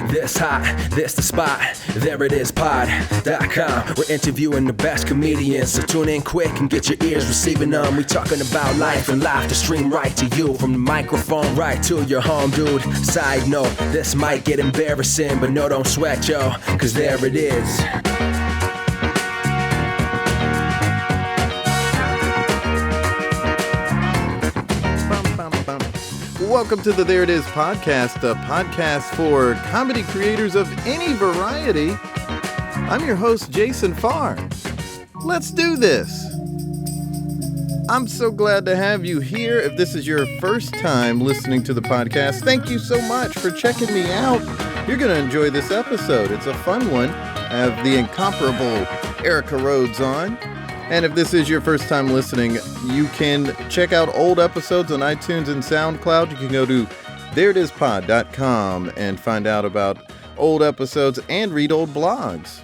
This hot, this the spot. There it is, pod.com. We're interviewing the best comedians, so tune in quick and get your ears receiving them. We talking about life and laughter stream right to you, from the microphone right to your home, dude. Side note, this might get embarrassing, but no, don't sweat, yo, cause there it is. Welcome to the There It Is podcast, a podcast for comedy creators of any variety. I'm your host, Jason Farr. Let's do this. I'm so glad to have you here. If this is your first time listening to the podcast, thank you so much for checking me out. You're going to enjoy this episode. It's a fun one. I have the incomparable Erica Rhodes on. And if this is your first time listening, you can check out old episodes on iTunes and SoundCloud. You can go to thereitispod.com and find out about old episodes and read old blogs.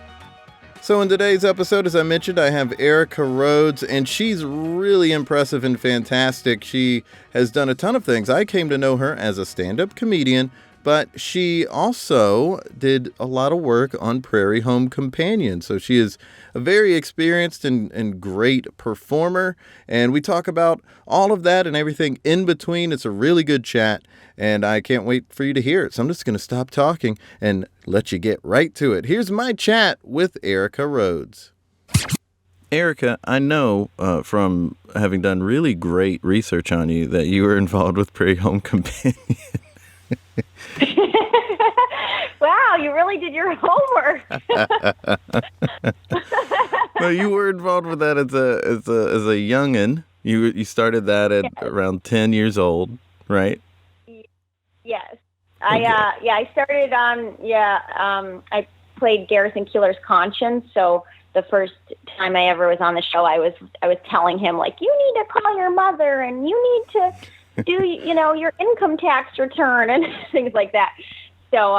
So in today's episode, as I mentioned, I have Erica Rhodes, and she's really impressive and fantastic. She has done a ton of things. I came to know her as a stand-up comedian, but she also did a lot of work on Prairie Home Companion. So she is a very experienced and great performer. And we talk about all of that and everything in between. It's a really good chat, and I can't wait for you to hear it. So I'm just going to stop talking and let you get right to it. Here's my chat with Erica Rhodes. Erica, I know from having done really great research on you that you were involved with Prairie Home Companion. Wow, you really did your homework. No, you were involved with that as a youngin'. You started that at around 10 years old, right? Yes. Okay. I started on I played Garrison Keillor's conscience. So the first time I ever was on the show, I was telling him, like, you need to call your mother and you need to do, your income tax return and things like that. So,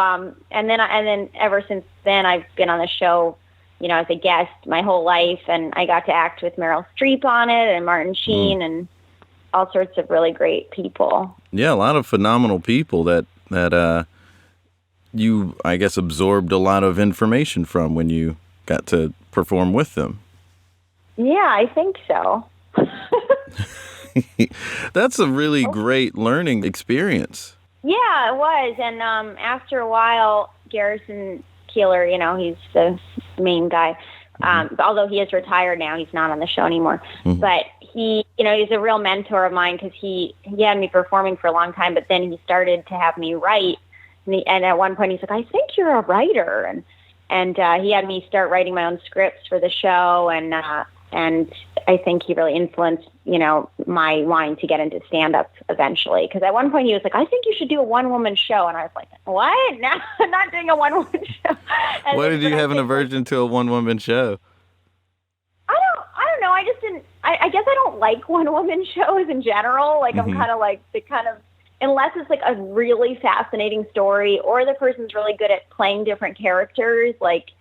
and then ever since then, I've been on the show, as a guest my whole life, and I got to act with Meryl Streep on it and Martin Sheen and all sorts of really great people. Yeah, a lot of phenomenal people that you, I guess, absorbed a lot of information from when you got to perform with them. Yeah, I think so. That's a really great learning experience. Yeah, it was. And after a while, Garrison Keillor, he's the main guy. Although he is retired now, he's not on the show anymore. Mm-hmm. But he, he's a real mentor of mine because he had me performing for a long time, but then he started to have me write. And at one point, he's like, I think you're a writer. And he had me start writing my own scripts for the show. And I think he really influenced, my wanting to get into stand-up eventually. Because at one point he was like, I think you should do a one-woman show. And I was like, what? No, I'm not doing a one-woman show. And why did you have an aversion to a one-woman show? I don't know. I just didn't, I guess I don't like one-woman shows in general. Like, I'm kind of like unless it's like a really fascinating story or the person's really good at playing different characters, like,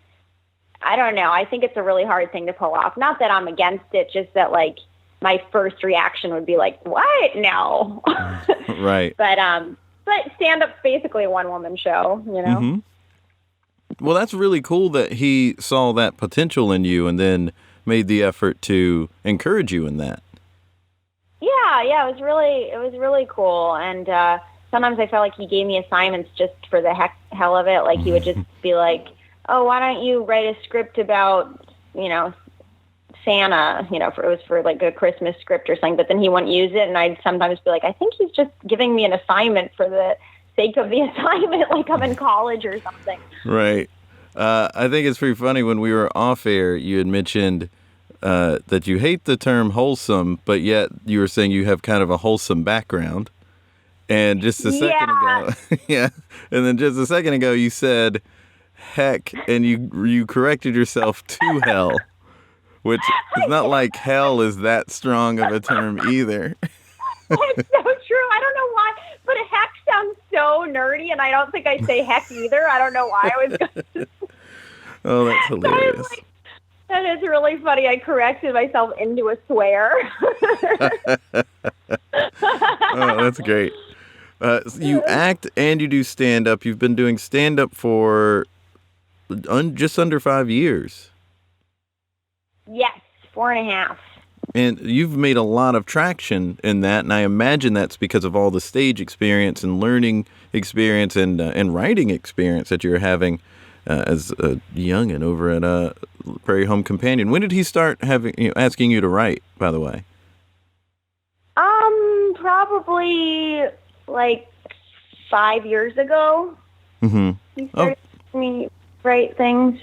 I don't know. I think it's a really hard thing to pull off. Not that I'm against it, just that, like, my first reaction would be like, what? No. Right. But stand-up's basically a one-woman show, Mm-hmm. Well, that's really cool that he saw that potential in you and then made the effort to encourage you in that. Yeah, it was really cool. And sometimes I felt like he gave me assignments just for the hell of it. Like, he would just be like, oh, why don't you write a script about, Santa, it was for like a Christmas script or something, but then he wouldn't use it. And I'd sometimes be like, I think he's just giving me an assignment for the sake of the assignment, like I'm in college or something. Right. I think it's pretty funny when we were off air, you had mentioned that you hate the term wholesome, but yet you were saying you have kind of a wholesome background. And just a second ago, and then just a second ago, you said heck, and you corrected yourself to hell, which is not like hell is that strong of a term either. It's so true. I don't know why, but heck sounds so nerdy, and I don't think I say heck either. I don't know why I was going to. Oh, that's hilarious. That is really funny. I corrected myself into a swear. Oh, that's great. You act and you do stand-up. You've been doing stand-up for just under 5 years. Yes, 4.5. And you've made a lot of traction in that, and I imagine that's because of all the stage experience and learning experience and writing experience that you're having as a youngin' over at Prairie Home Companion. When did he start asking you to write, by the way? Probably like 5 years ago. Mm-hmm. He started asking me to write things.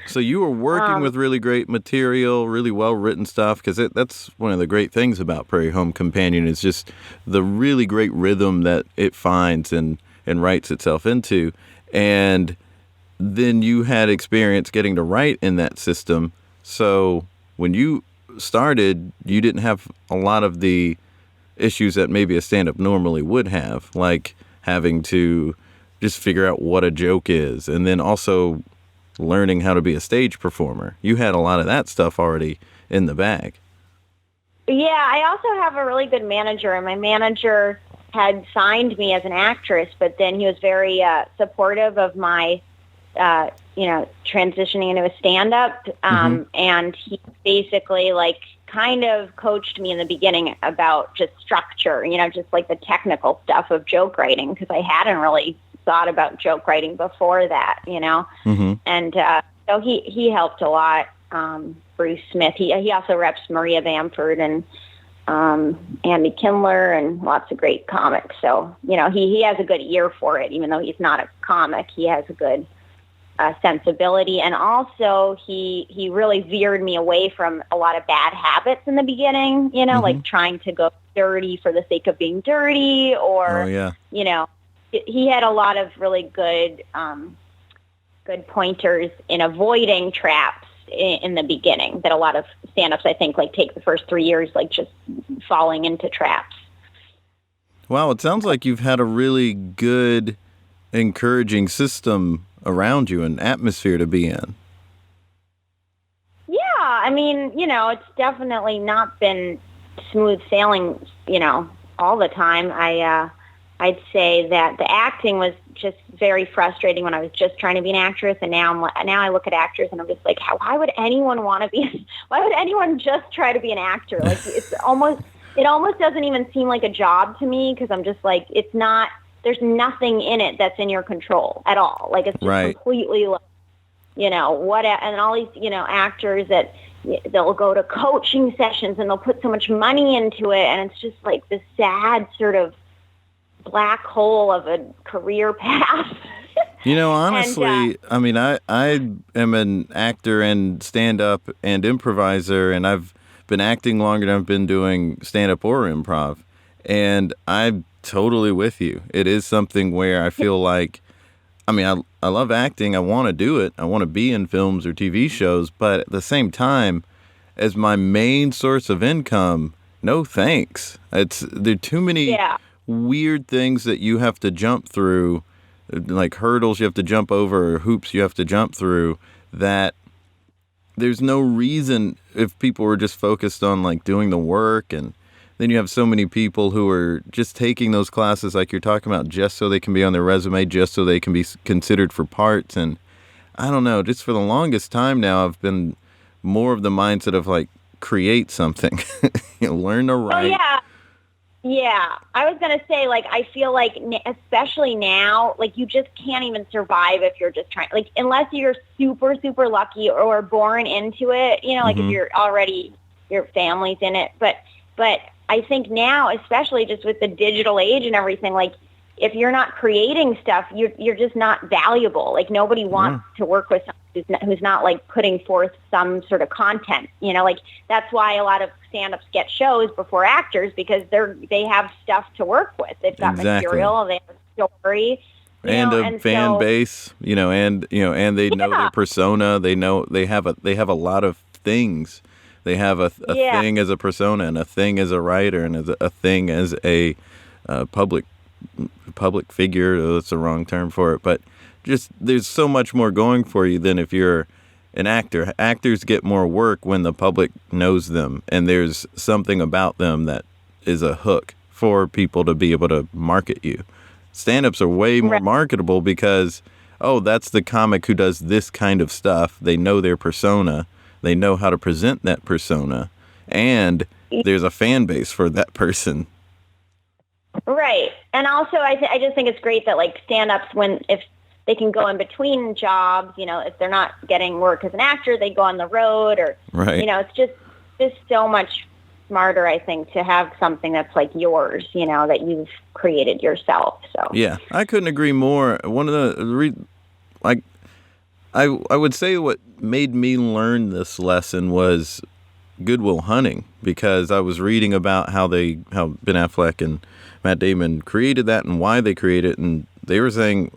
So you were working with really great material, really well-written stuff, because that's one of the great things about Prairie Home Companion is just the really great rhythm that it finds and writes itself into. And then you had experience getting to write in that system. So when you started, you didn't have a lot of the issues that maybe a stand-up normally would have, like having to just figure out what a joke is, and then also learning how to be a stage performer. You had a lot of that stuff already in the bag. Yeah, I also have a really good manager, and my manager had signed me as an actress, but then he was very supportive of my, transitioning into a stand-up, and he basically, kind of coached me in the beginning about just structure, just like the technical stuff of joke writing, because I hadn't really thought about joke writing before that, and so he helped a lot. Bruce Smith, he also reps Maria Bamford and Andy Kindler and lots of great comics. So he has a good ear for it, even though he's not a comic. He has a good sensibility, and also he really veered me away from a lot of bad habits in the beginning. Like trying to go dirty for the sake of being dirty, or he had a lot of really good pointers in avoiding traps in the beginning that a lot of stand-ups, I think, take the first 3 years, just falling into traps. Wow, it sounds like you've had a really good, encouraging system around you, an atmosphere to be in. Yeah, I mean, it's definitely not been smooth sailing, all the time. I'd say that the acting was just very frustrating when I was just trying to be an actress, and now I look at actors and I'm just like, why would anyone want to be? Why would anyone just try to be an actor? It almost doesn't even seem like a job to me, because I'm just like, it's not. There's nothing in it that's in your control at all. It's just completely, and all these, actors that they'll go to coaching sessions and they'll put so much money into it, and it's just like this sad sort of black hole of a career path. Honestly, I mean, I am an actor and stand-up and improviser, and I've been acting longer than I've been doing stand-up or improv, and I'm totally with you. It is something where I feel like, I love acting. I want to do it. I want to be in films or TV shows, but at the same time, as my main source of income, no thanks. There are too many weird things that you have to jump through, like hurdles you have to jump over or hoops you have to jump through, that there's no reason, if people were just focused on doing the work. And then you have so many people who are just taking those classes like you're talking about just so they can be on their resume, just so they can be considered for parts. And I don't know, just for the longest time now, I've been more of the mindset of create something, learn to write. Oh, yeah. Yeah, I was going to say, I feel like, especially now, you just can't even survive if you're just trying, unless you're super, super lucky or born into it, if you're already, your family's in it. But I think now, especially just with the digital age and everything, if you're not creating stuff, you're just not valuable. Nobody wants to work with someone who's not putting forth some sort of content. That's why a lot of stand-ups get shows before actors, because they have stuff to work with. They've got material, they have a story, and a fan base, and they know their persona. They have a lot of things. They have a thing as a persona, and a thing as a writer, and a thing as a public figure. That's the wrong term for it, but just there's so much more going for you than if you're an actor. Actors get more work when the public knows them, and there's something about them that is a hook for people to be able to market you. Stand-ups are way more marketable because, oh, that's the comic who does this kind of stuff. They know their persona. They know how to present that persona. And there's a fan base for that person. Right. And also, I just think it's great that, like, stand-ups, if they can go in between jobs, you know, if they're not getting work as an actor, they go on the road or, you know, it's just so much smarter, I think, to have something that's like yours, you know, that you've created yourself. So yeah, I couldn't agree more. One of the I would say what made me learn this lesson was Good Will Hunting, because I was reading about how Ben Affleck and Matt Damon created that and why they created it, and they were saying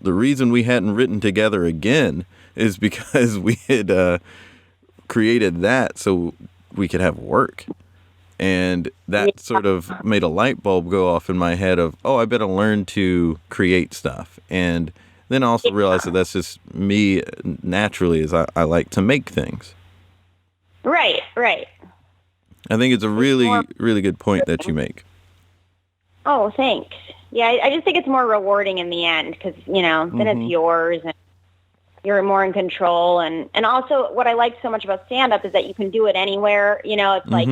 the reason we hadn't written together again is because we had created that so we could have work. And that sort of made a light bulb go off in my head of, oh, I better learn to create stuff. And then I also realized that that's just me naturally, as I like to make things. Right. I think it's a really, really good point that you make. Oh, thanks. Yeah, I just think it's more rewarding in the end because, you know, then it's yours and you're more in control. And also what I like so much about stand-up is that you can do it anywhere. You know, it's like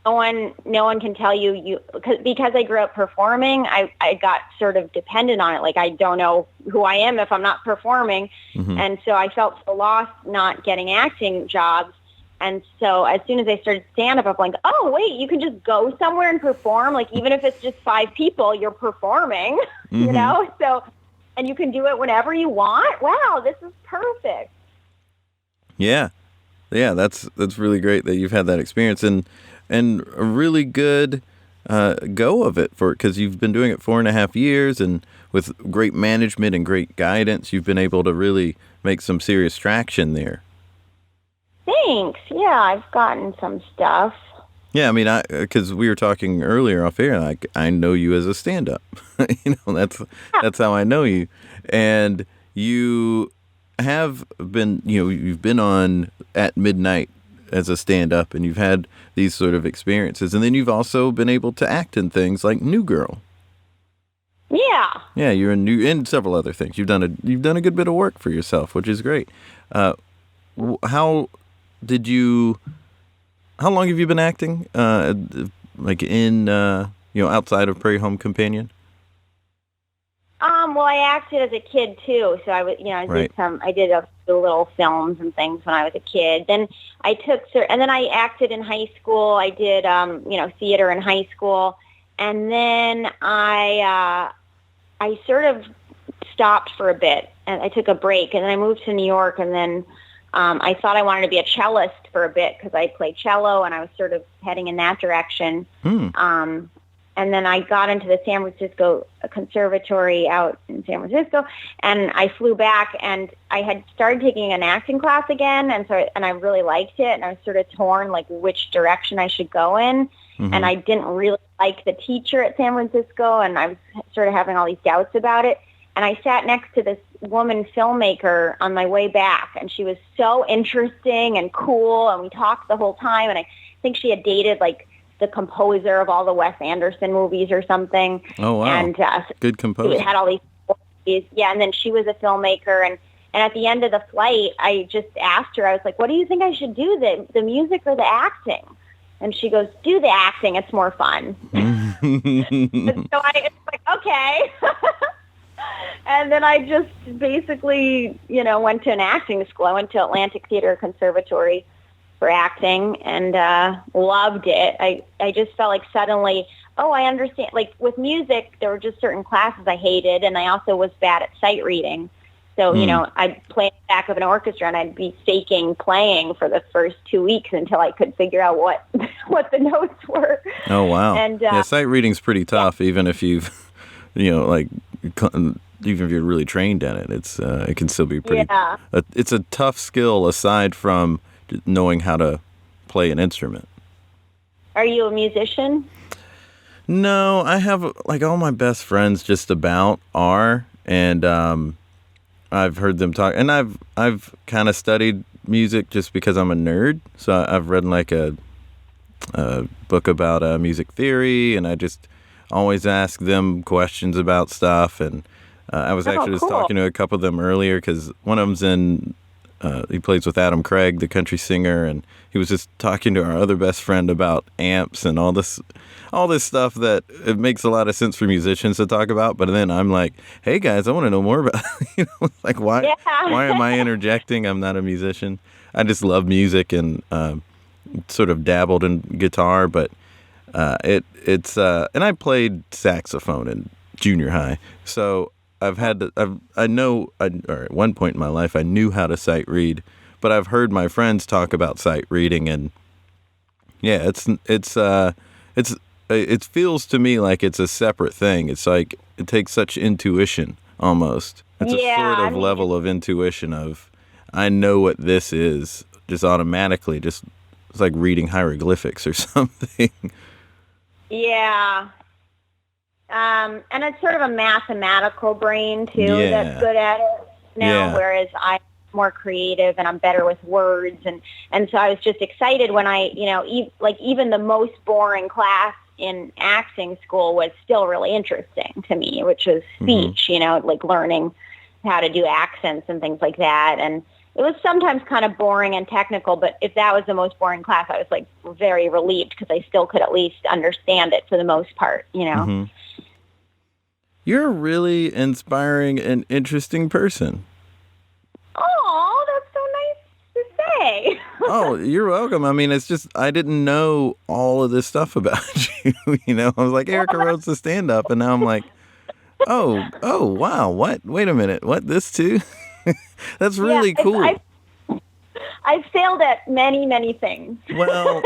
no one can tell you because I grew up performing, I got sort of dependent on it. Like, I don't know who I am if I'm not performing. And so I felt so lost not getting acting jobs. And so as soon as I started stand-up, I'm like, oh, wait, you can just go somewhere and perform. Like, even if it's just 5 people, you're performing, you know? So, and you can do it whenever you want. Wow, this is perfect. Yeah, that's really great that you've had that experience and a really good go of it because you've been doing it 4.5 years, and with great management and great guidance, you've been able to really make some serious traction there. Thanks. Yeah, I've gotten some stuff. Yeah, I mean, because we were talking earlier off air, like, I know you as a stand-up. You know, that's how I know you. And you have been, you know, you've been on at midnight as a stand-up, and you've had these sort of experiences. And then you've also been able to act in things like New Girl. Yeah. Yeah, you're in several other things. You've done a good bit of work for yourself, which is great. How long have you been acting? Like in, you know, outside of Prairie Home Companion? Well, I acted as a kid too, so I did a few little films and things when I was a kid. Then and then I acted in high school. I did, theater in high school, and then I sort of stopped for a bit, and I took a break, and then I moved to New York, and then I thought I wanted to be a cellist for a bit because I played cello, and I was sort of heading in that direction. And then I got into the San Francisco Conservatory out in San Francisco, and I flew back, and I had started taking an acting class again, and I really liked it, and I was sort of torn, like, which direction I should go in. And I didn't really like the teacher at San Francisco, and I was sort of having all these doubts about it. And I sat next to this woman filmmaker on my way back, and she was so interesting and cool, and we talked the whole time, and I think she had dated, like, the composer of all the Wes Anderson movies or something. Oh, wow. And good composer. She had all these movies. Yeah, and then she was a filmmaker, and at the end of the flight, I just asked her, I was like, what do you think I should do, the music or the acting? And she goes, do the acting, it's more fun. And so I was like, okay. And then I just basically, you know, went to an acting school. I went to Atlantic Theater Conservatory for acting and loved it. I just felt like suddenly, oh, I understand. Like with music, there were just certain classes I hated, and I also was bad at sight reading. So, you know, I'd play in the back of an orchestra, and I'd be faking playing for the first 2 weeks until I could figure out what the notes were. Oh, wow. And yeah, sight reading's pretty tough, even if you've, you know, like, even if you're really trained in it. It's it can still be pretty. Yeah. It's a tough skill aside from knowing how to play an instrument. Are you a musician? No, I have, like, all my best friends just about are, and I've heard them talk, and I've kind of studied music just because I'm a nerd. So I've read like a book about music theory, and I just always ask them questions about stuff. And I was actually just talking to a couple of them earlier because one of them's he plays with Adam Craig, the country singer, and he was just talking to our other best friend about amps and all this stuff that it makes a lot of sense for musicians to talk about. But then I'm like, hey guys, I want to know more about, like why am I interjecting? I'm not a musician. I just love music and sort of dabbled in guitar, but and I played saxophone in junior high, so at one point in my life, I knew how to sight read, but I've heard my friends talk about sight reading, and yeah, it feels to me like it's a separate thing. It's like it takes such intuition almost. It's a sort of level of intuition of, I know what this is, just automatically, it's like reading hieroglyphics or something. Yeah. And it's sort of a mathematical brain, too, that's good at it now, whereas I'm more creative and I'm better with words. And so I was just excited when I, even the most boring class in acting school was still really interesting to me, which was speech, like learning how to do accents and things like that. And it was sometimes kind of boring and technical, but if that was the most boring class, I was like very relieved because I still could at least understand it for the most part, Mm-hmm. You're a really inspiring and interesting person. Oh, that's so nice to say. Oh, you're welcome. I mean, it's just, I didn't know all of this stuff about you. I was like, Erica Rhodes the stand-up, and now I'm like, oh, wow, what? Wait a minute, what, this too? That's really cool. I've failed at many, many things. Well,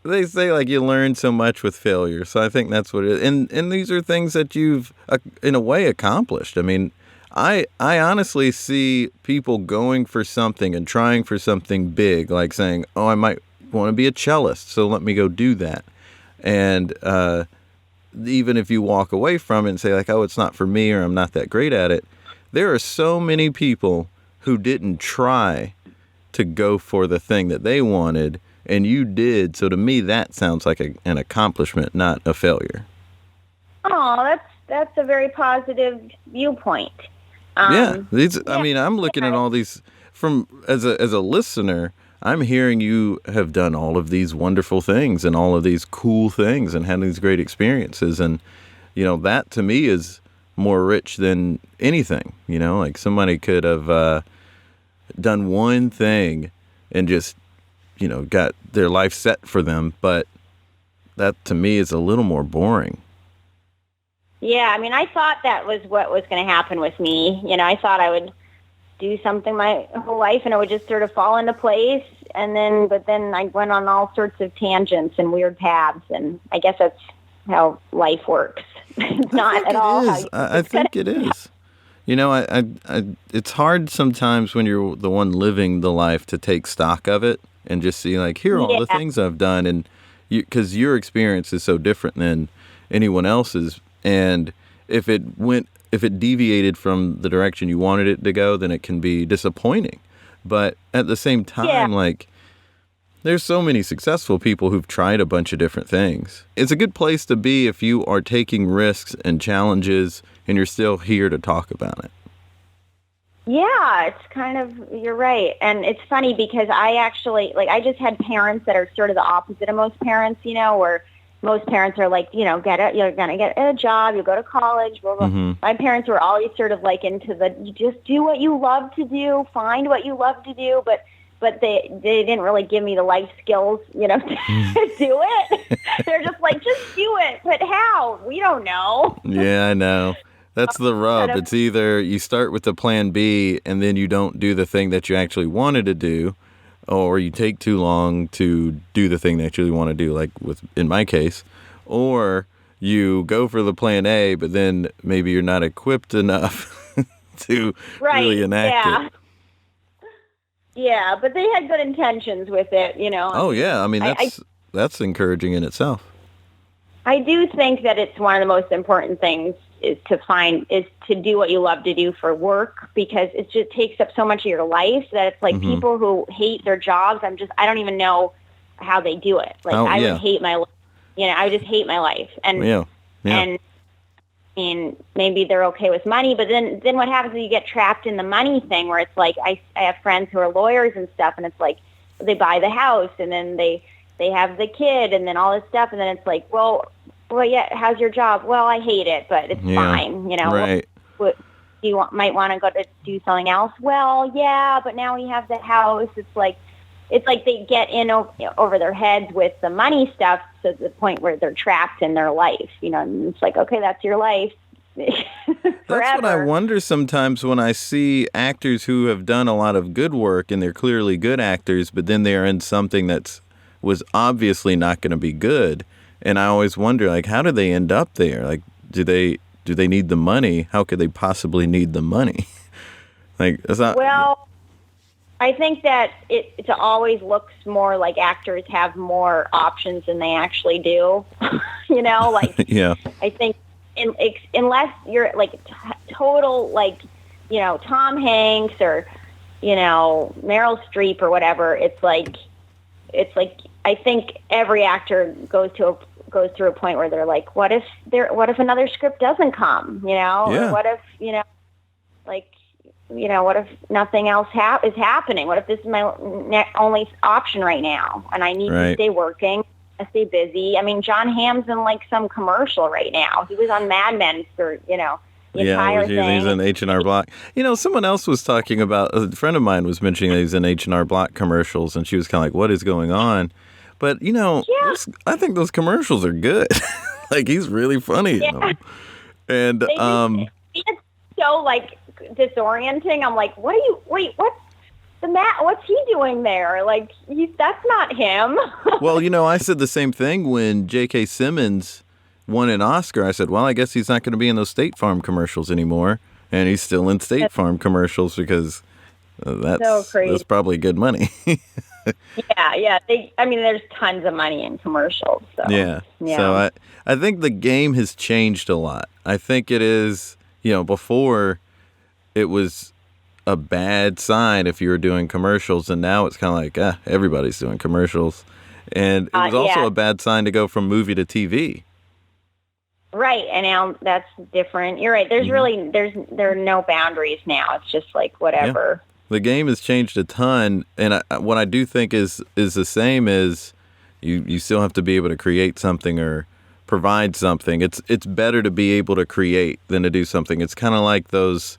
they say like you learn so much with failure. So I think that's what it is. And these are things that you've, in a way, accomplished. I mean, I honestly see people going for something and trying for something big, like saying, oh, I might want to be a cellist, so let me go do that. And even if you walk away from it and say like, oh, it's not for me or I'm not that great at it, there are so many people who didn't try to go for the thing that they wanted, and you did. So to me, that sounds like an accomplishment, not a failure. Oh, that's a very positive viewpoint. I mean, I'm looking at all these from as a listener. I'm hearing you have done all of these wonderful things and all of these cool things and had these great experiences, and that to me is more rich than anything. Like somebody could have done one thing and just got their life set for them, but that to me is a little more boring. Yeah, I mean, I thought that was what was going to happen with me. I thought I would do something my whole life and it would just sort of fall into place. But then I went on all sorts of tangents and weird paths, and I guess that's how life works. It's not at all how I think it is. It's hard sometimes when you're the one living the life to take stock of it and just see like, here are all the things I've done, and because your experience is so different than anyone else's, and if it deviated from the direction you wanted it to go, then it can be disappointing. But at the same time, like, there's so many successful people who've tried a bunch of different things. It's a good place to be if you are taking risks and challenges and you're still here to talk about it. Yeah, it's kind of, you're right. And it's funny because I actually, I just had parents that are sort of the opposite of most parents, where most parents are like, you're going to get a job, you'll go to college, blah, blah. Mm-hmm. My parents were always sort of like into you just do what you love to do, find what you love to do, but they didn't really give me the life skills, to do it. They're just like, just do it. But how? We don't know. Yeah, I know. That's the rub. It's either you start with the plan B and then you don't do the thing that you actually wanted to do, or you take too long to do the thing that you really want to do, like in my case, or you go for the plan A, but then maybe you're not equipped enough to really enact it. Yeah, but they had good intentions with it, Oh, yeah. I mean, that's encouraging in itself. I do think that it's one of the most important things is to do what you love to do for work, because it just takes up so much of your life that it's like people who hate their jobs, I don't even know how they do it. Like, I would hate my life I just hate my life. And Yeah. and I mean, maybe they're okay with money, but then what happens is you get trapped in the money thing where it's like I have friends who are lawyers and stuff, and it's like they buy the house and then they have the kid and then all this stuff, and then it's like, well, yeah, how's your job? Well, I hate it, but it's fine, Right. What you might want to go to do something else? Well, yeah, but now we have the house. It's like they get in over their heads with the money stuff to the point where they're trapped in their life, and it's like, okay, that's your life. That's what I wonder sometimes when I see actors who have done a lot of good work and they're clearly good actors, but then they're in something was obviously not going to be good. And I always wonder, like, how do they end up there? Like, do they need the money? How could they possibly need the money? Like, it's not. Well, I think that it always looks more like actors have more options than they actually do. Like, Yeah. I think unless you're like total, like, Tom Hanks or, Meryl Streep or whatever, it's like I think every actor goes through a point where they're like, what if another script doesn't come, Yeah. Or what if, what if nothing else is happening? What if this is my only option right now and I need to stay working, stay busy? I mean, John Hamm's in like some commercial right now. He was on Mad Men for, the entire thing. He's in H&R Block. Someone else was talking about, a friend of mine was mentioning that he's in H&R Block commercials, and she was kind of like, what is going on? But, I think those commercials are good. Like, he's really funny in them. And, it's so, like, disorienting. I'm like, what's he doing there? Like, that's not him. Well, I said the same thing when J.K. Simmons won an Oscar. I said, well, I guess he's not going to be in those State Farm commercials anymore. And he's still in State Farm commercials because that's probably good money. Yeah. There's tons of money in commercials. So. Yeah. So I think the game has changed a lot. I think it is, before it was a bad sign if you were doing commercials, and now it's kind of like, everybody's doing commercials. And it was also a bad sign to go from movie to TV. Right, and now that's different. You're right. There's really there are no boundaries now. It's just like whatever. Yeah. The game has changed a ton, and what I do think is the same is you still have to be able to create something or provide something. It's better to be able to create than to do something. It's kind of like those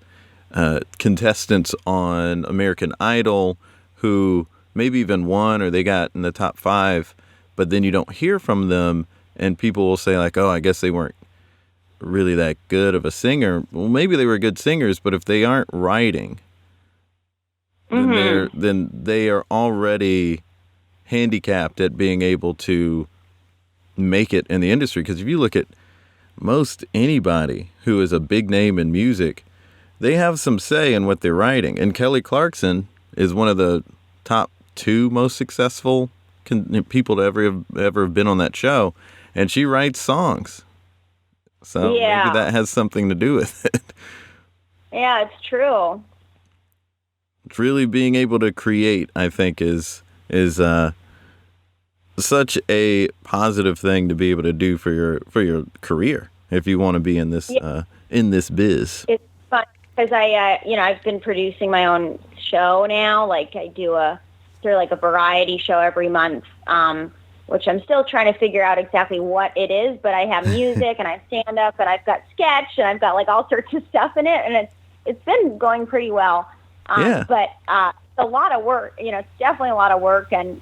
contestants on American Idol who maybe even won or they got in the top 5, but then you don't hear from them, and people will say like, oh, I guess they weren't really that good of a singer. Well, maybe they were good singers, but if they aren't writing, then they are already handicapped at being able to make it in the industry. Because if you look at most anybody who is a big name in music, they have some say in what they're writing. And Kelly Clarkson is one of the top 2 most successful people to ever have been on that show, and she writes songs. So maybe that has something to do with it. Yeah, it's true. It's really being able to create, I think, is such a positive thing to be able to do for your career if you want to be in this biz. It's fun because I've been producing my own show now. Like I do a variety show every month, which I'm still trying to figure out exactly what it is. But I have music and I have stand up and I've got sketch and I've got like all sorts of stuff in it, and it's been going pretty well. But it's a lot of work. It's definitely a lot of work, and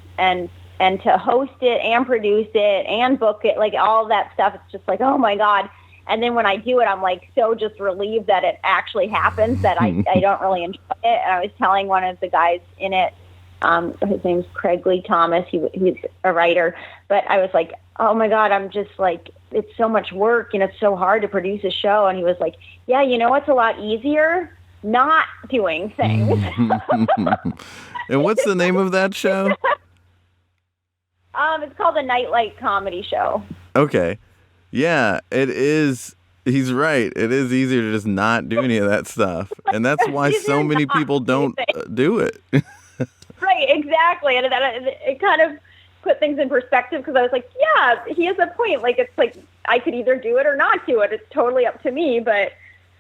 to host it and produce it and book it, like all of that stuff. It's just like, oh my God. And then when I do it, I'm like so just relieved that it actually happens that I don't really enjoy it. And I was telling one of the guys in it, his name's Craig Lee Thomas. He's a writer, but I was like, oh my God, I'm just like, it's so much work. It's so hard to produce a show. And he was like, yeah, what's a lot easier? Not doing things. And what's the name of that show? It's called the Nightlight Comedy Show. Okay. Yeah, it is. He's right. It is easier to just not do any of that stuff. And that's why so many people don't do it. Right, exactly. And it kind of, put things in perspective because I was like, yeah, he has a point. Like, it's like I could either do it or not do it. It's totally up to me, but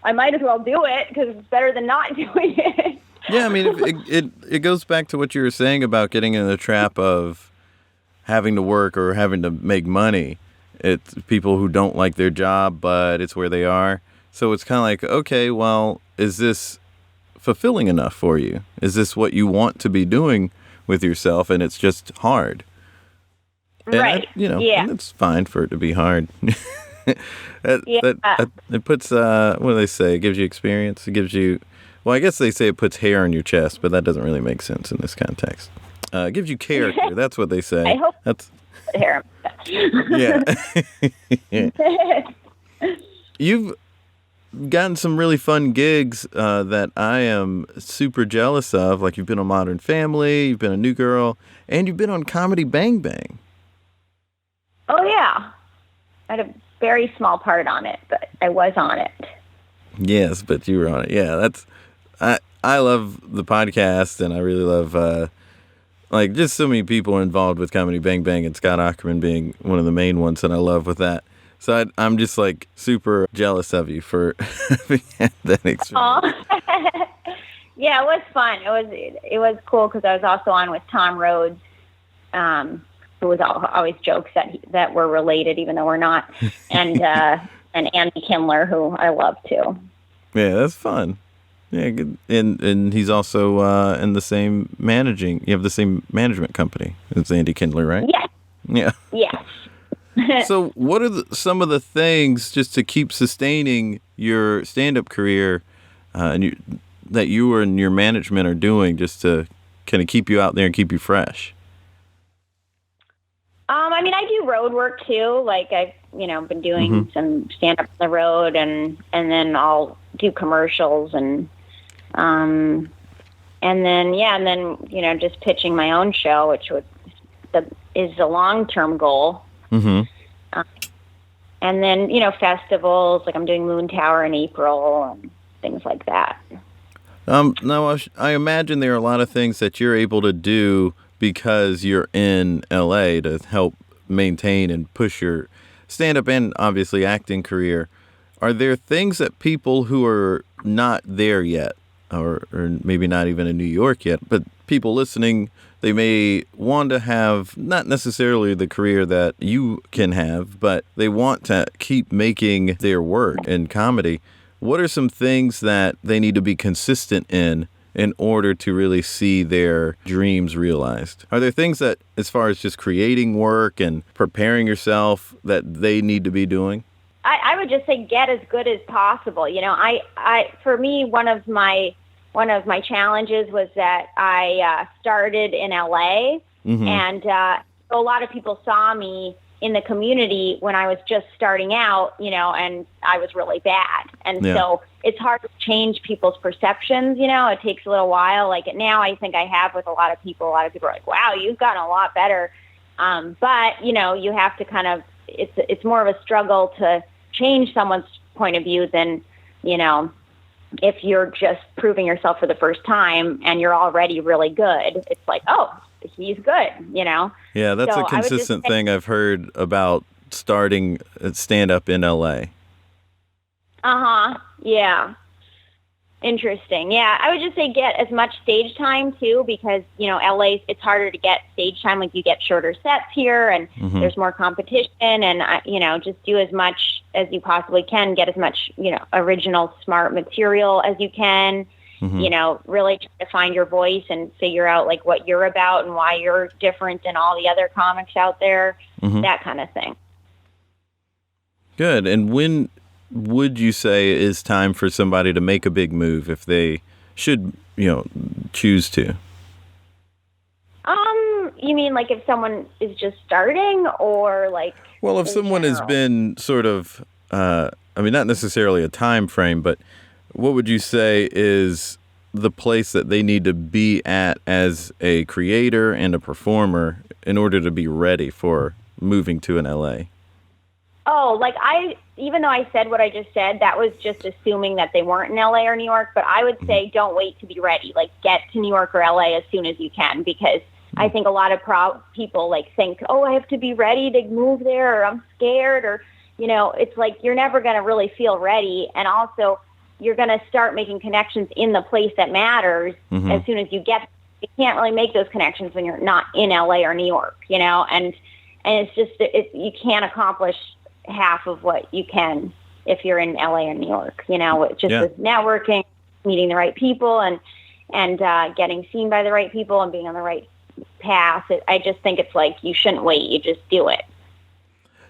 I might as well do it because it's better than not doing it. Yeah, I mean, it goes back to what you were saying about getting in the trap of having to work or having to make money. It's people who don't like their job, but it's where they are. So it's kind of like, okay, well, is this fulfilling enough for you? Is this what you want to be doing with yourself? And it's just hard. And right. And it's fine for it to be hard. It puts, what do they say? It gives you experience. It gives you, well, I guess they say it puts hair on your chest, but that doesn't really make sense in this context. It gives you character. That's what they say. I hope that's hair. Yeah. You've gotten some really fun gigs that I am super jealous of. Like you've been on Modern Family, you've been a New Girl, and you've been on Comedy Bang Bang. Oh, yeah. I had a very small part on it, but I was on it. Yes, but you were on it. Yeah, I love the podcast, and I really love just so many people involved with Comedy Bang Bang, and Scott Ackerman being one of the main ones that I love with that. So I'm just like super jealous of you for having had that experience. Yeah, it was fun. It was cool because I was also on with Tom Rhodes, who was always jokes that were related, even though we're not, and Andy Kindler, who I love too. Yeah, that's fun. Yeah, good. And he's also in the same you have the same management company as Andy Kindler, right? Yes. Yeah. Yes. So what are some of the things just to keep sustaining your stand-up career that you and your management are doing just to kind of keep you out there and keep you fresh? I mean, I do road work too. Like I've, been doing some stand-up on the road and then I'll do commercials and then, just pitching my own show, which is the long-term goal. Mm-hmm. And then, festivals, like I'm doing Moon Tower in April and things like that. Now, I imagine there are a lot of things that you're able to do because you're in LA to help maintain and push your stand-up and obviously acting career. Are there things that people who are not there yet, or maybe not even in New York yet, but people listening, they may want to have not necessarily the career that you can have, but they want to keep making their work in comedy. What are some things that they need to be consistent in order to really see their dreams realized? Are there things that, as far as just creating work and preparing yourself, that they need to be doing? I would just say get as good as possible. For me, one of my challenges was that I started in LA, and a lot of people saw me in the community when I was just starting out, and I was really bad. And so it's hard to change people's perceptions. It takes a little while. Like now I think I have with a lot of people are like, wow, you've gotten a lot better. But you have to kind of, it's more of a struggle to change someone's point of view than, if you're just proving yourself for the first time and you're already really good. It's like, oh, he's good, Yeah, that's a consistent thing I've heard about starting stand-up in L.A. Yeah. Interesting. Yeah, I would just say get as much stage time, too, because, LA, it's harder to get stage time. Like, you get shorter sets here, and there's more competition, and, just do as much as you possibly can. Get as much, original, smart material as you can. Really try to find your voice and figure out, like, what you're about and why you're different than all the other comics out there, that kind of thing. Good. And when would you say is time for somebody to make a big move if they should, choose to? You mean like if someone is just starting or like... Well, if someone has been sort of, not necessarily a time frame, but what would you say is the place that they need to be at as a creator and a performer in order to be ready for moving to an LA? Oh, even though I said what I just said, that was just assuming that they weren't in LA or New York, but I would say don't wait to be ready. Like, get to New York or LA as soon as you can, because I think a lot of people like think, oh, I have to be ready to move there, or I'm scared, or, you know, it's like you're never going to really feel ready. And also you're going to start making connections in the place that matters as soon as you get. You can't really make those connections when you're not in LA or New York, you know, and it's just, you can't accomplish half of what you can if you're in LA or New York, you know, just with networking, meeting the right people, and getting seen by the right people and being on the right path. I just think it's like you shouldn't wait. You just do it.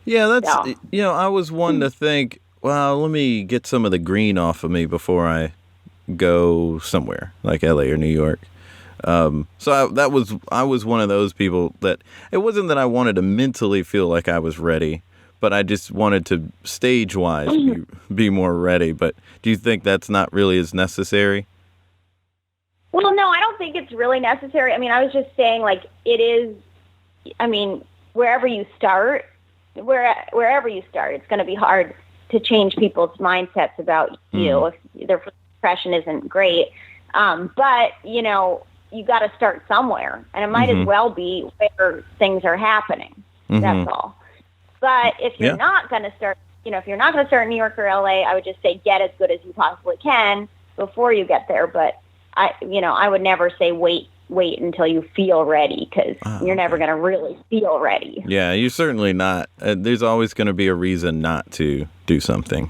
Yeah, that's, you know, I was one to think, well, let me get some of the green off of me before I go somewhere like LA or New York. So I was one of those people that it wasn't that I wanted to mentally feel like I was ready, but I just wanted to stage-wise be more ready. But do you think that's not really as necessary? Well, no, I don't think it's really necessary. I mean, I was just saying, like, it is, I mean, wherever you start, it's going to be hard to change people's mindsets about you if their impression isn't great. But, you know, you got to start somewhere, and it might as well be where things are happening. That's all. But if you're not going to start, you know, if you're not going to start in New York or LA, I would just say get as good as you possibly can before you get there. But I would never say wait until you feel ready, because you're never going to really feel ready. Yeah, you're certainly not. There's always going to be a reason not to do something.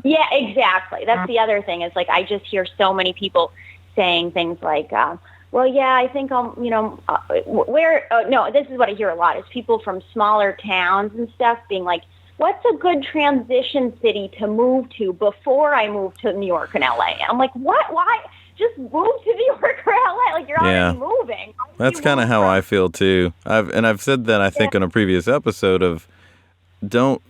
Yeah, exactly. That's the other thing is, like, I just hear so many people saying things like, well, yeah, I think I'll, you know, no, this is what I hear a lot is people from smaller towns and stuff being like, what's a good transition city to move to before I move to New York and LA? And I'm like, what? Why? Just move to New York or LA. Like, you're already moving. That's kind of how I feel too. I've said that, I think, in a previous episode of don't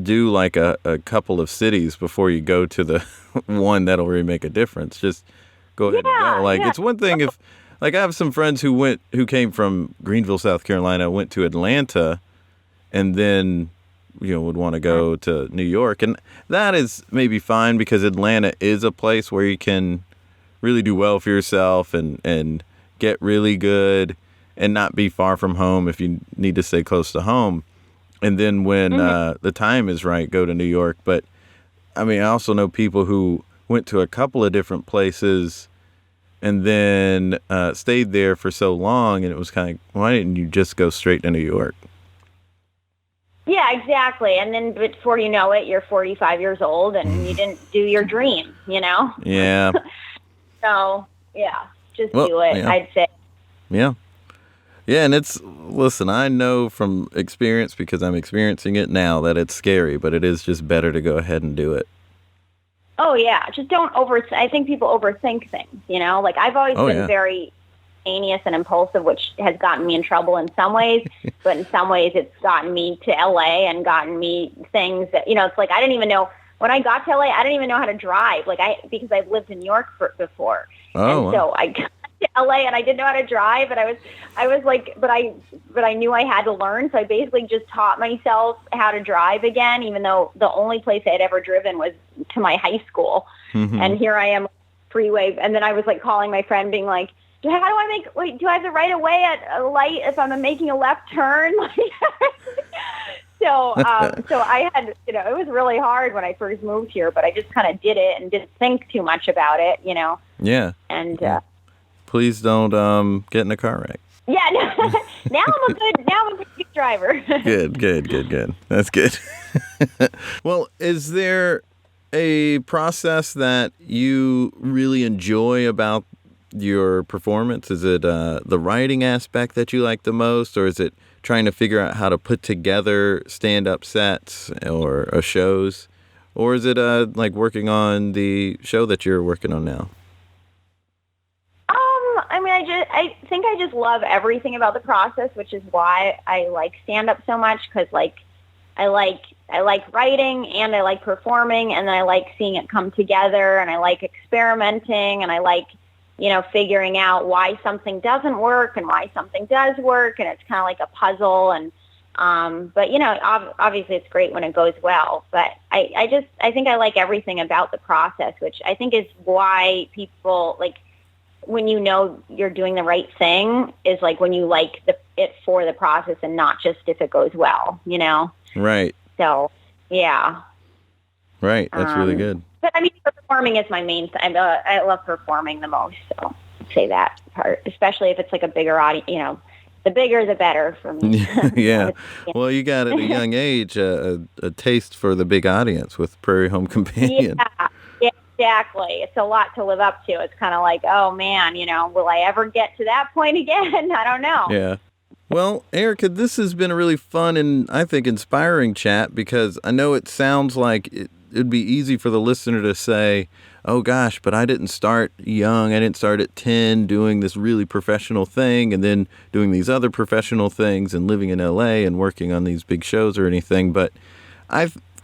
do like a couple of cities before you go to the one that'll really make a difference. Just go ahead and go. Like, it's one thing if, like, I have some friends who came from Greenville, South Carolina, went to Atlanta, and then, you know, would want to go to New York. And that is maybe fine because Atlanta is a place where you can really do well for yourself and get really good and not be far from home if you need to stay close to home. And then when the time is right, go to New York. But, I mean, I also know people who went to a couple of different places and then stayed there for so long, and it was kind of, why didn't you just go straight to New York? Yeah, exactly. And then before you know it, you're 45 years old and you didn't do your dream, you know? Yeah. So, yeah, just do it, I'd say. Yeah. Yeah, and listen, I know from experience, because I'm experiencing it now, that it's scary, but it is just better to go ahead and do it. Oh, yeah. Just don't I think people overthink things, you know? Like, I've always been very spontaneous and impulsive, which has gotten me in trouble in some ways, but in some ways it's gotten me to LA and gotten me things that, you know, it's like I didn't even know, when I got to LA, I didn't even know how to drive, because I've lived in New York before. So I got to LA and I didn't know how to drive, and I was like, but I knew I had to learn, so I basically just taught myself how to drive again, even though the only place I had ever driven was to my high school. And here I am, freeway, and then I was like calling my friend being like, do I have the right of way at a light if I'm making a left turn? So I had, you know, it was really hard when I first moved here, but I just kind of did it and didn't think too much about it, you know? Yeah. And, please don't, get in a car wreck. Yeah. Now I'm a good driver. Good. That's good. Well, is there a process that you really enjoy about your performance? Is it the writing aspect that you like the most, or is it trying to figure out how to put together stand-up sets or shows, or is it like working on the show that you're working on now? I mean, I think I just love everything about the process, which is why I like stand-up so much, because like I like writing and I like performing, and then I like seeing it come together, and I like experimenting, and I like, you know, figuring out why something doesn't work and why something does work, and it's kind of like a puzzle. And but, you know, obviously it's great when it goes well, but I think I like everything about the process, which I think is why people, like, when you know you're doing the right thing is like when you like it for the process and not just if it goes well, you know? Right. So, yeah. Right. That's really good. But I mean, performing is my main thing. I love performing the most, so I'd say that part, especially if it's like a bigger audience, you know, the bigger the better for me. Yeah. Well, you got at a young age a taste for the big audience with Prairie Home Companion. Yeah, exactly. It's a lot to live up to. It's kind of like, oh man, you know, will I ever get to that point again? I don't know. Yeah. Well, Erica, this has been a really fun and I think inspiring chat, because I know it sounds like it'd be easy for the listener to say, oh gosh, but I didn't start young. I didn't start at 10 doing this really professional thing and then doing these other professional things and living in LA and working on these big shows or anything. But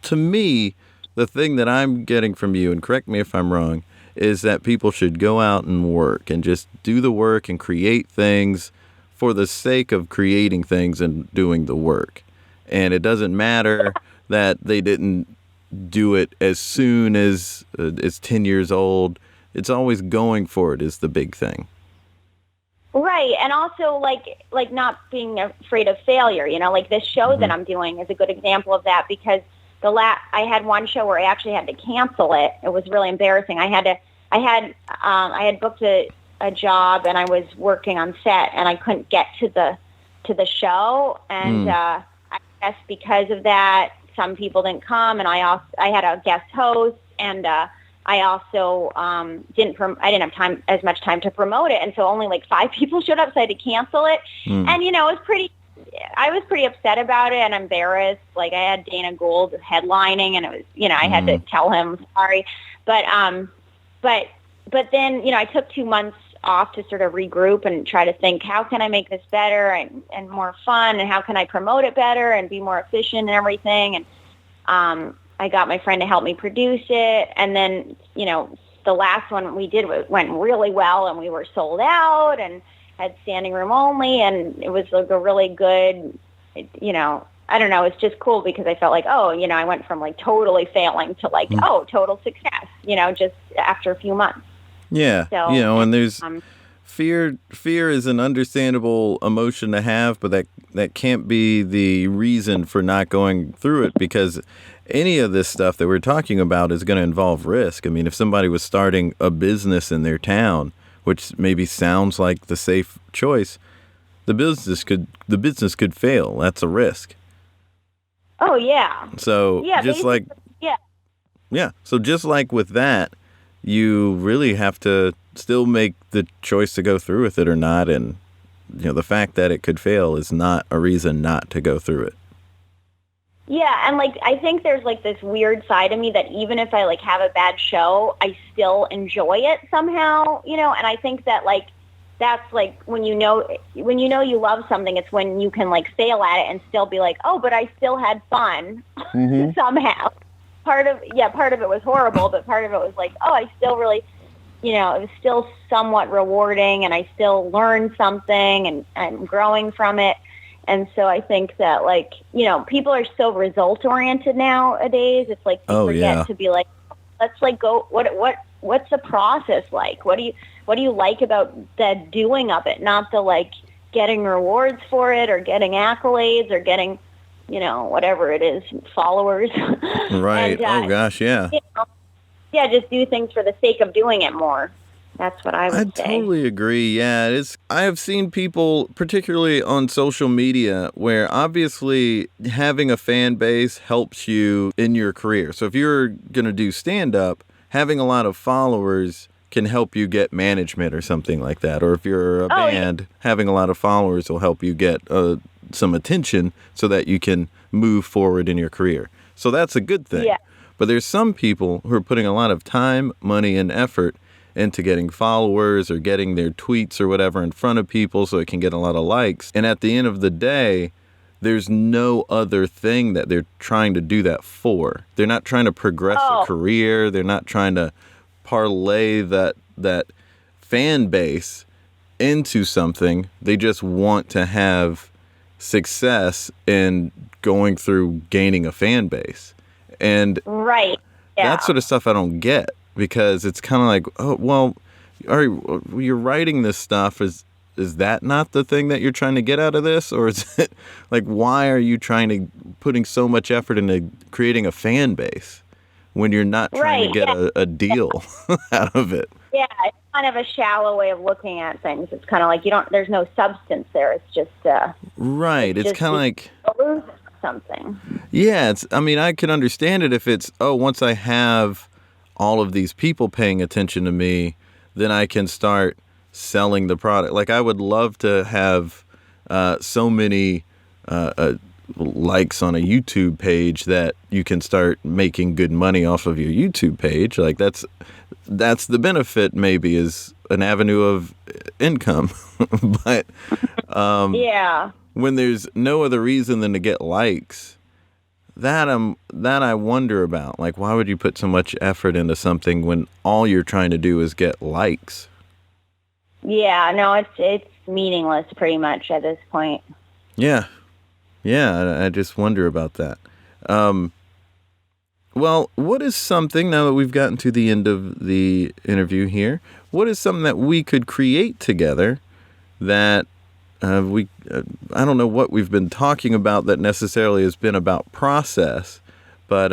to me, the thing that I'm getting from you, and correct me if I'm wrong, is that people should go out and work and just do the work and create things for the sake of creating things and doing the work. And it doesn't matter that they didn't do it as soon as 10 years old. It's always going for it is the big thing. Right. And also like not being afraid of failure, you know, like this show that I'm doing is a good example of that, because I had one show where I actually had to cancel it. It was really embarrassing. I had booked a job and I was working on set and I couldn't get to the show. And I guess because of that, some people didn't come, and I had a guest host, and I also didn't have as much time to promote it, and so only like 5 people showed up, so I had to cancel it. And you know, I was pretty upset about it and embarrassed. Like I had Dana Gould headlining, and it was, you know, I had to tell him sorry, but then, you know, I took 2 months off to sort of regroup and try to think, how can I make this better and more fun, and how can I promote it better and be more efficient and everything. And I got my friend to help me produce it. And then, you know, the last one we did went really well, and we were sold out and had standing room only. And it was like a really good, you know, I don't know, it's just cool because I felt like, oh, you know, I went from like totally failing to like, oh, total success, you know, just after a few months. Yeah, so, you know, and there's fear. Fear is an understandable emotion to have, but that can't be the reason for not going through it, because any of this stuff that we're talking about is going to involve risk. I mean, if somebody was starting a business in their town, which maybe sounds like the safe choice, the business could fail. That's a risk. Oh yeah. So So just like with that, you really have to still make the choice to go through with it or not. And, you know, the fact that it could fail is not a reason not to go through it. Yeah. And like, I think there's like this weird side of me that even if I like have a bad show, I still enjoy it somehow, you know? And I think that like, that's like when you know you love something, it's when you can like fail at it and still be like, oh, but I still had fun somehow. Part of it was horrible, but part of it was like, oh, I still really, you know, it was still somewhat rewarding, and I still learned something, and I'm growing from it. And so I think that, like, you know, people are so result oriented nowadays. It's like they forget to be like, let's like go. What's the process like? What do you like about the doing of it? Not the like getting rewards for it or getting accolades or getting, you know, whatever it is, followers. Right. And, oh gosh, yeah. You know, yeah, just do things for the sake of doing it more. That's what I would say. I totally agree. Yeah, it is. I have seen people, particularly on social media, where obviously having a fan base helps you in your career. So if you're going to do stand-up, having a lot of followers can help you get management or something like that. Or if you're a band, having a lot of followers will help you get some attention so that you can move forward in your career. So that's a good thing. Yeah. But there's some people who are putting a lot of time, money, and effort into getting followers or getting their tweets or whatever in front of people so it can get a lot of likes. And at the end of the day, there's no other thing that they're trying to do that for. They're not trying to progress a career. They're not trying to parlay that fan base into something. They just want to have success in going through gaining a fan base. And right. Yeah. that sort of stuff I don't get, because it's kind of like, oh, well, you're writing this stuff, is that not the thing that you're trying to get out of this? Or is it like, why are you putting so much effort into creating a fan base when you're not trying to get a deal out of it? Yeah, it's kind of a shallow way of looking at things. It's kind of like there's no substance there. It's just right. It's kind of like something. Yeah, I can understand it if it's, once I have all of these people paying attention to me, then I can start selling the product. Like, I would love to have so many likes on a YouTube page that you can start making good money off of your YouTube page. Like, that's the benefit, maybe, is an avenue of income. But when there's no other reason than to get likes, that I wonder about. Like, why would you put so much effort into something when all you're trying to do is get likes? Yeah, no, it's meaningless pretty much at this point. Yeah, I just wonder about that. Well, what is something, now that we've gotten to the end of the interview here, what is something that we could create together that I don't know what we've been talking about that necessarily has been about process, but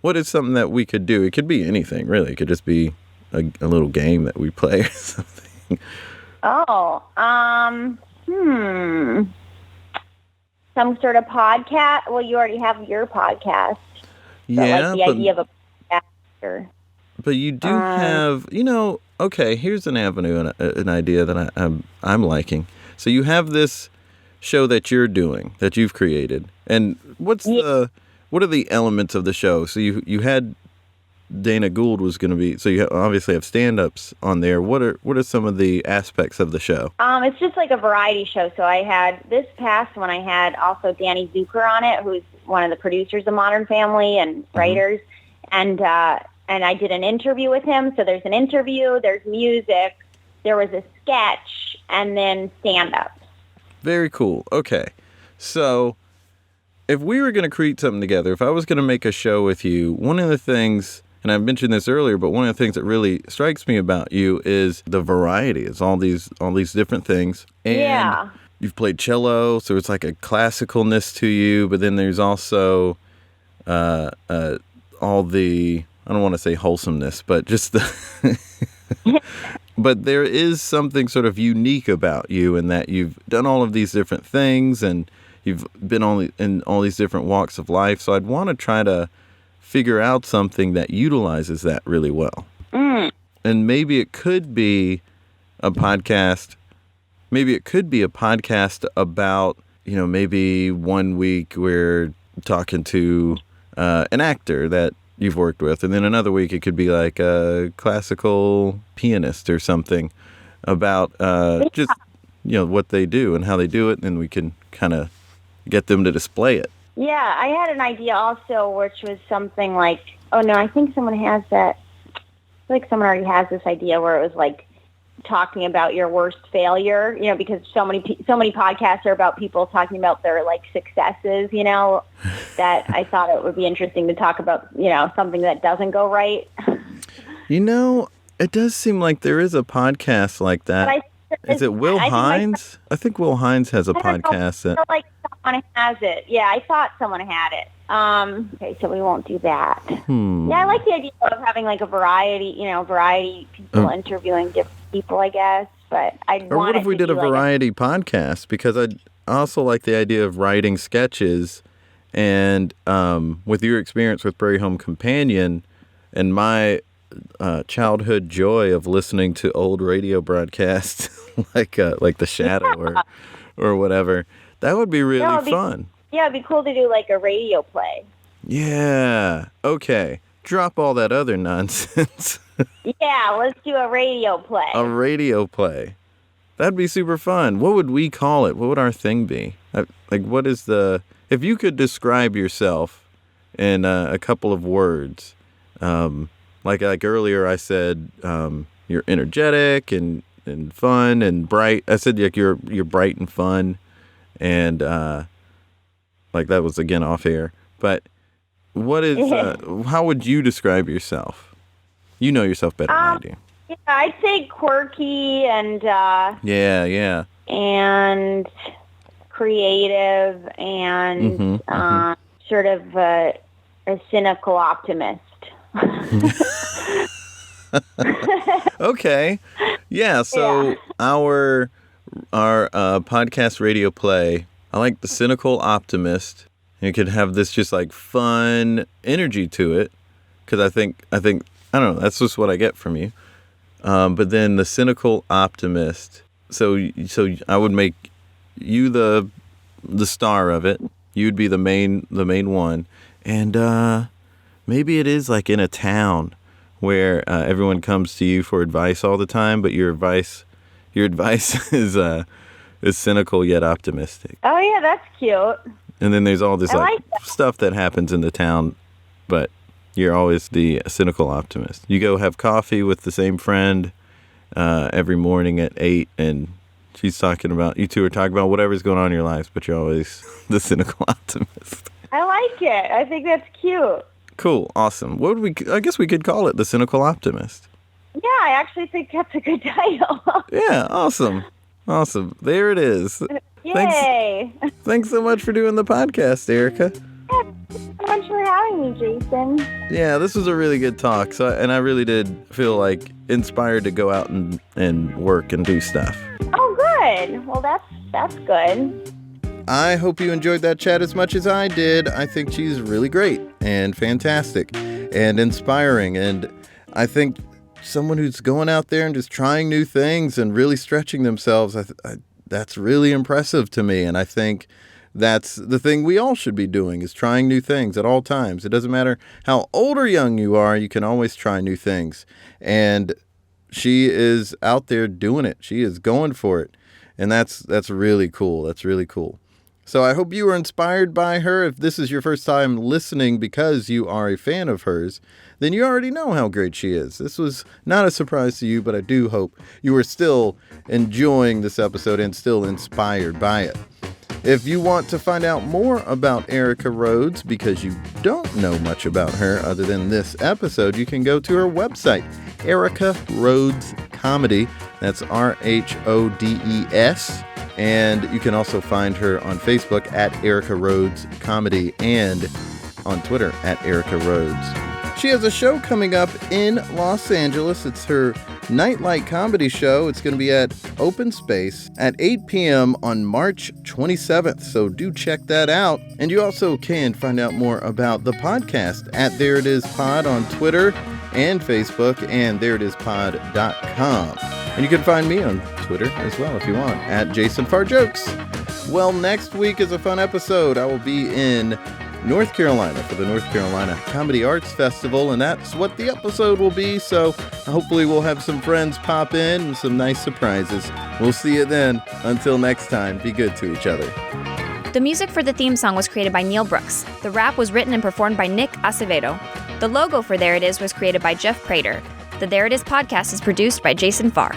what is something that we could do? It could be anything, really. It could just be a little game that we play or something. Some sort of podcast? Well, you already have your podcast. Yeah, like the idea of a podcast. But you do have, okay, here's an avenue, an idea that I'm liking. So you have this show that you're doing, that you've created. And what are the elements of the show? So you had Dana Gould was going to be, so you obviously have stand-ups on there. What are some of the aspects of the show? It's just like a variety show. So I had this past one, I had also Danny Zucker on it, who's one of the producers of Modern Family and writers. And I did an interview with him. So there's an interview, there's music, there was a sketch, and then stand-up. Very cool. Okay. So if we were going to create something together, if I was going to make a show with you, one of the things, and I mentioned this earlier, but one of the things that really strikes me about you is the variety. It's all these different things. And you've played cello, so it's like a classicalness to you, but then there's also all the, I don't want to say wholesomeness, but just the but there is something sort of unique about you in that you've done all of these different things and you've been in all these different walks of life. So I'd want to try to figure out something that utilizes that really well. And maybe it could be a podcast. Maybe it could be a podcast about, maybe one week we're talking to an actor that you've worked with, and then another week it could be like a classical pianist or something about just what they do and how they do it, and we can kind of get them to display it. Yeah, I had an idea also, which was something like, I think someone has that. I feel like someone already has this idea where it was like talking about your worst failure, because so many podcasts are about people talking about their like successes, that I thought it would be interesting to talk about, something that doesn't go right. It does seem like there is a podcast like that. Is it Will Hines? I think Will Hines has a podcast. I feel like someone has it. Yeah, I thought someone had it. Okay, so we won't do that. Yeah, I like the idea of having like a variety people interviewing different people, I guess. But Or what if we did a variety podcast? Because I also like the idea of writing sketches, and with your experience with Prairie Home Companion and my childhood joy of listening to old radio broadcasts like The Shadow or whatever, that would be really fun. Yeah, it'd be cool to do like a radio play. Yeah. Okay. Drop all that other nonsense. Yeah, let's do a radio play. A radio play. That'd be super fun. What would we call it? What would our thing be? If you could describe yourself in a couple of words, like earlier I said, you're energetic and fun and bright. I said like you're bright and fun, and like that was again off air. But what is how would you describe yourself? You know yourself better than I do. Yeah, I'd say quirky and Yeah. and creative and sort of a cynical optimist. Okay. Yeah, so our podcast radio play, I like the cynical optimist. You could have this just like fun energy to it, because I think I don't know, that's just what I get from you. But then the cynical optimist. So I would make you the star of it. You'd be the main one, and maybe it is like in a town where everyone comes to you for advice all the time, but your advice is cynical yet optimistic. Oh yeah, that's cute. And then there's all this like stuff that happens in the town, but you're always the cynical optimist. You go have coffee with the same friend every morning at 8, and you two are talking about whatever's going on in your lives, but you're always the cynical optimist. I like it. I think that's cute. Cool. Awesome. I guess we could call it the cynical optimist. Yeah, I actually think that's a good title. Yeah. Awesome. There it is. Yay. Thanks so much for doing the podcast, Erica. Yeah, thanks so much for having me, Jason. Yeah, this was a really good talk. And I really did feel like inspired to go out and work and do stuff. Oh, good. Well, that's good. I hope you enjoyed that chat as much as I did. I think she's really great and fantastic and inspiring. And I think someone who's going out there and just trying new things and really stretching themselves, that's really impressive to me. And I think that's the thing we all should be doing, is trying new things at all times. It doesn't matter how old or young you are, you can always try new things. And she is out there doing it. She is going for it. And that's really cool. That's really cool. So I hope you were inspired by her. If this is your first time listening because you are a fan of hers, then you already know how great she is. This was not a surprise to you, but I do hope you are still enjoying this episode and still inspired by it. If you want to find out more about Erica Rhodes, because you don't know much about her other than this episode, you can go to her website, Erica Rhodes Comedy. That's RHODES. And you can also find her on Facebook at Erica Rhodes Comedy and on Twitter at Erica Rhodes. She has a show coming up in Los Angeles. It's her nightlight comedy show. It's going to be at Open Space at 8 p.m. on March 27th. So do check that out. And you also can find out more about the podcast at There It Is Pod on Twitter and Facebook and thereitispod.com. And you can find me on Twitter as well if you want, at JasonFarJokes. Well, next week is a fun episode. I will be in North Carolina for the North Carolina Comedy Arts Festival, and that's what the episode will be. So hopefully we'll have some friends pop in and some nice surprises. We'll see you then. Until next time, be good to each other. The music for the theme song was created by Neil Brooks. The rap was written and performed by Nick Acevedo. The logo for There It Is was created by Jeff Prater. The There It Is podcast is produced by Jason Farr.